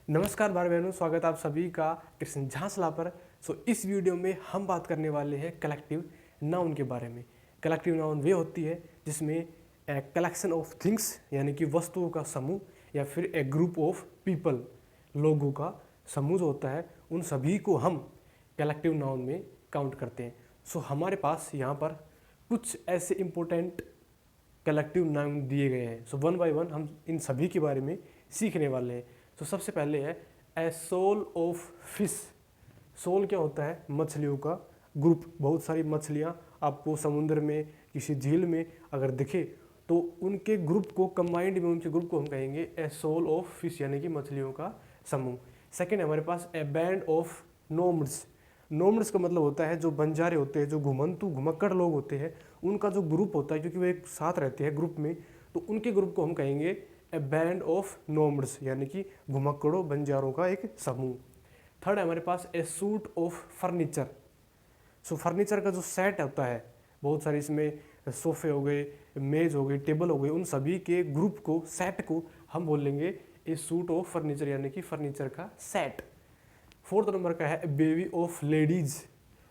नमस्कार भाई बहनों, स्वागत है आप सभी का कृष्ण झांसला पर। इस वीडियो में हम बात करने वाले हैं कलेक्टिव नाउन के बारे में। कलेक्टिव नाउन वे होती है जिसमें कलेक्शन ऑफ थिंग्स यानी कि वस्तुओं का समूह या फिर ए ग्रुप ऑफ पीपल लोगों का समूह जो होता है, उन सभी को हम कलेक्टिव नाउन में काउंट करते हैं। हमारे पास यहाँ पर कुछ ऐसे इम्पोर्टेंट कलेक्टिव नाउन दिए गए हैं। वन बाय वन हम इन सभी के बारे में सीखने वाले हैं। सबसे पहले है a sole of fish. Sole क्या होता है? मछलियों का ग्रुप। बहुत सारी मछलियाँ आपको समुद्र में, किसी झील में अगर दिखे तो उनके ग्रुप को कंबाइंड में, उनके ग्रुप को हम कहेंगे ए सोल ऑफ फिश यानी कि मछलियों का समूह। सेकेंड है हमारे पास ए बैंड ऑफ नोम्ड्स। नोम्ड्स का मतलब होता है जो बंजारे होते हैं, जो घुमंतु घुमक्कड़ लोग होते हैं, उनका जो ग्रुप होता है, क्योंकि वो एक साथ रहते हैं ग्रुप में, तो उनके ग्रुप को हम कहेंगे ए बैंड ऑफ नोम्ड्स यानी कि घुमक्कड़ों बंजारों का एक समूह। थर्ड है हमारे पास a suite of furniture. Furniture का जो सेट होता है, बहुत सारे इसमें सोफे हो गए, मेज हो गई, टेबल हो गई, उन सभी के ग्रुप को, सेट को हम बोलेंगे ए सूट ऑफ फर्नीचर यानी कि फर्नीचर का सेट। फोर्थ नंबर का है बेबी ऑफ लेडीज।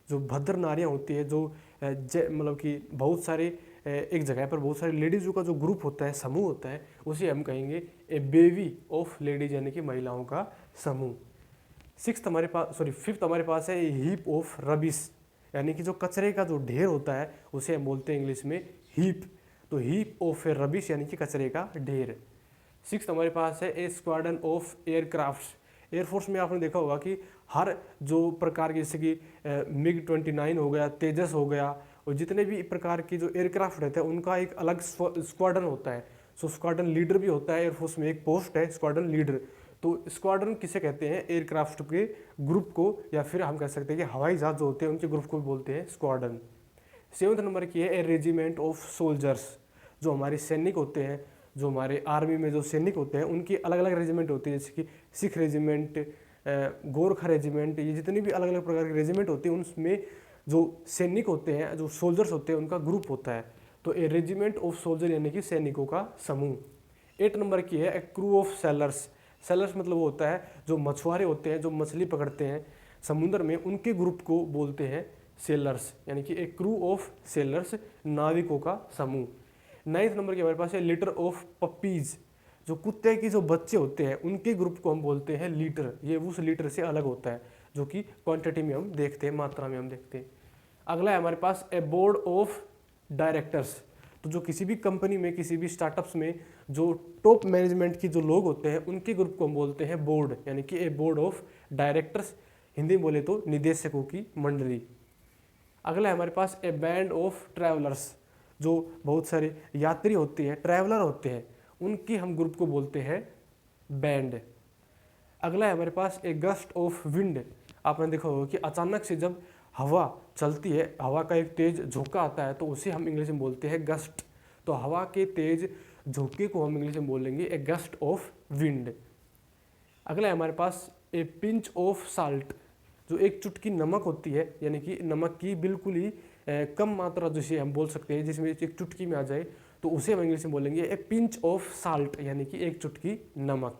जो भद्र नारियाँ होती है, जो मतलब कि बहुत सारे एक जगह पर बहुत सारे लेडीज़ों का जो ग्रुप होता है, समूह होता है, उसे हम कहेंगे ए बेबी ऑफ लेडीज यानी कि महिलाओं का समूह। फिफ्थ हमारे पास है हीप ऑफ रबिश यानी कि जो कचरे का जो ढेर होता है उसे हम बोलते हैं इंग्लिश में हीप। तो हीप ऑफ रबिश यानी कि कचरे का ढेर। सिक्स्थ हमारे पास है ए स्क्वाड्रन ऑफ एयरक्राफ्ट। एयरफोर्स में आपने देखा होगा कि हर जो प्रकार की, जैसे कि MiG-29 हो गया, तेजस हो गया, और जितने भी प्रकार की जो एयरक्राफ्ट रहते हैं उनका एक अलग स्क्वाड्रन होता है। स्क्वाड्रन लीडर भी होता है एयरफोर्स में, एक पोस्ट है स्क्वाड्रन लीडर। तो स्क्वाड्रन किसे कहते हैं? एयरक्राफ्ट के ग्रुप को, या फिर हम कह सकते हैं कि हवाई जहाज जो होते हैं उनके ग्रुप को भी बोलते हैं स्क्वाड्रन। सेवंथ नंबर की है ए रेजिमेंट ऑफ सोल्जर्स। जो हमारे सैनिक होते हैं, जो हमारे आर्मी में जो सैनिक होते हैं, उनकी अलग अलग रेजिमेंट होती है, जैसे कि सिख रेजिमेंट, गोरखा रेजिमेंट, ये जितनी भी अलग अलग प्रकार की रेजिमेंट होती है उनमें जो सैनिक होते हैं, जो सोल्जर्स होते हैं, उनका ग्रुप होता है। तो ए रेजिमेंट ऑफ सोल्जर यानी कि सैनिकों का समूह। 8 नंबर की है ए क्रू ऑफ सेलर्स। सेलर्स मतलब वो होता है जो मछुआरे होते हैं, जो मछली पकड़ते हैं समुद्र में, उनके ग्रुप को बोलते हैं सेलर्स यानी कि ए क्रू ऑफ सेलर्स, नाविकों का समूह। 9th नंबर की हमारे पास है लिटर ऑफ पपीज। जो कुत्ते की जो बच्चे होते हैं उनके ग्रुप को हम बोलते हैं लीटर। ये उस लीटर से अलग होता है जो कि क्वांटिटी में हम देखते हैं, मात्रा में हम देखते हैं। अगला है हमारे पास ए बोर्ड ऑफ डायरेक्टर्स। तो जो किसी भी कंपनी में, किसी भी स्टार्टअप्स में जो टॉप मैनेजमेंट की जो लोग होते हैं उनके ग्रुप को हम बोलते हैं बोर्ड यानी कि ए बोर्ड ऑफ डायरेक्टर्स, हिंदी में बोले तो निदेशकों की मंडली। अगला है हमारे पास ए बैंड ऑफ ट्रैवलर्स। जो बहुत सारे यात्री होते हैं, ट्रैवलर होते हैं, उनकी हम ग्रुप को बोलते हैं बैंड। अगला है हमारे पास ए गस्ट ऑफ विंड। आपने देखा होगा कि अचानक से जब हवा चलती है, हवा का एक तेज झोंका आता है, तो उसे हम इंग्लिश में बोलते हैं गस्ट। तो हवा के तेज झोंके को हम इंग्लिश में बोलेंगे ए गस्ट ऑफ विंड। अगला है हमारे पास ए पिंच ऑफ साल्ट। जो एक चुटकी नमक होती है, यानी कि नमक की बिल्कुल ही कम मात्रा जिसे हम बोल सकते हैं, जिसमें एक चुटकी में आ जाए, तो उसे हम इंग्लिश में बोलेंगे ए पिंच ऑफ साल्ट यानी कि एक चुटकी नमक।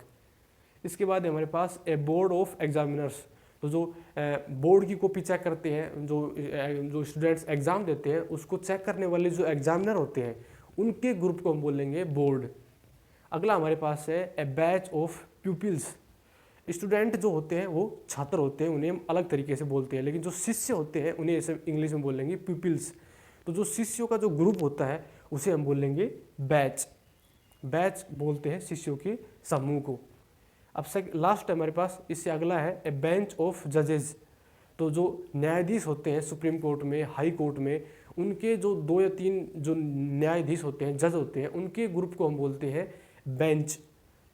इसके बाद हमारे पास ए बोर्ड ऑफ एग्जामिनर्स। तो जो बोर्ड की कॉपी चेक करते हैं, जो स्टूडेंट्स एग्जाम देते हैं, उसको चेक करने वाले जो एग्जामिनर होते हैं, उनके ग्रुप को हम बोलेंगे बोर्ड। अगला हमारे पास है ए बैच ऑफ प्यूपिल्स। स्टूडेंट जो होते हैं वो छात्र होते हैं, उन्हें हम अलग तरीके से बोलते हैं, लेकिन जो शिष्य होते हैं उन्हें ऐसे इंग्लिश में बोलेंगे प्यूपिल्स। तो जो शिष्यों का जो ग्रुप होता है उसे हम बोलेंगे बैच। बैच बोलते हैं शिष्यों के समूह को। अब लास्ट हमारे पास, इससे अगला है ए बेंच ऑफ जजेस। तो जो न्यायाधीश होते हैं सुप्रीम कोर्ट में, हाई कोर्ट में, उनके जो 2 या 3 जो न्यायाधीश होते हैं, जज होते हैं, उनके ग्रुप को हम बोलते हैं बेंच।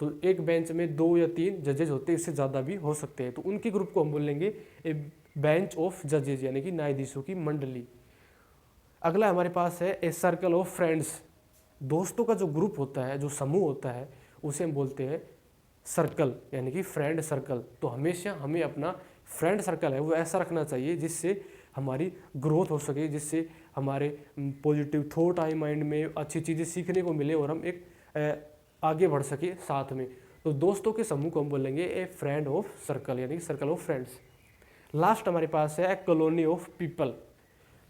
तो एक बेंच में 2 या 3 जजेज होते हैं, इससे ज़्यादा भी हो सकते हैं, तो उनके ग्रुप को हम बोलेंगे ए बेंच ऑफ जजेज यानी कि न्यायाधीशों की मंडली। अगला हमारे पास है ए सर्कल ऑफ फ्रेंड्स। दोस्तों का जो ग्रुप होता है, जो समूह होता है, उसे हम बोलते हैं सर्कल यानी कि फ्रेंड सर्कल। तो हमेशा हमें अपना फ्रेंड सर्कल है वो ऐसा रखना चाहिए जिससे हमारी ग्रोथ हो सके, जिससे हमारे पॉजिटिव थॉट आए माइंड में, अच्छी चीज़ें सीखने को मिले और हम एक आगे बढ़ सके साथ में। तो दोस्तों के समूह को हम बोलेंगे ए फ्रेंड ऑफ सर्कल, यानी कि सर्कल ऑफ फ्रेंड्स। लास्ट हमारे पास है कॉलोनी ऑफ पीपल।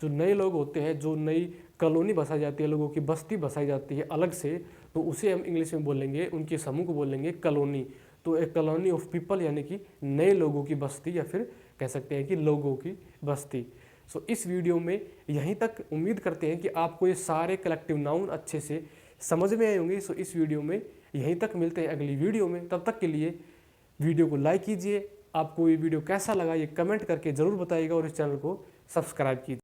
जो नए लोग होते हैं, जो नई कॉलोनी बसाई जाती है, लोगों की बस्ती बसाई जाती है अलग से, तो उसे हम इंग्लिश में बोलेंगे, उनके समूह को बोलेंगे कॉलोनी। तो एक कॉलोनी ऑफ पीपल यानी कि नए लोगों की बस्ती, या फिर कह सकते हैं कि लोगों की बस्ती। सो इस वीडियो में यहीं तक। उम्मीद करते हैं कि आपको ये सारे कलेक्टिव नाउन अच्छे से समझ में आए होंगे। सो इस वीडियो में यहीं तक, मिलते हैं अगली वीडियो में। तब तक के लिए वीडियो को लाइक कीजिए। आपको ये वीडियो कैसा लगा ये कमेंट करके ज़रूर बताइएगा, और इस चैनल को सब्सक्राइब कीजिए।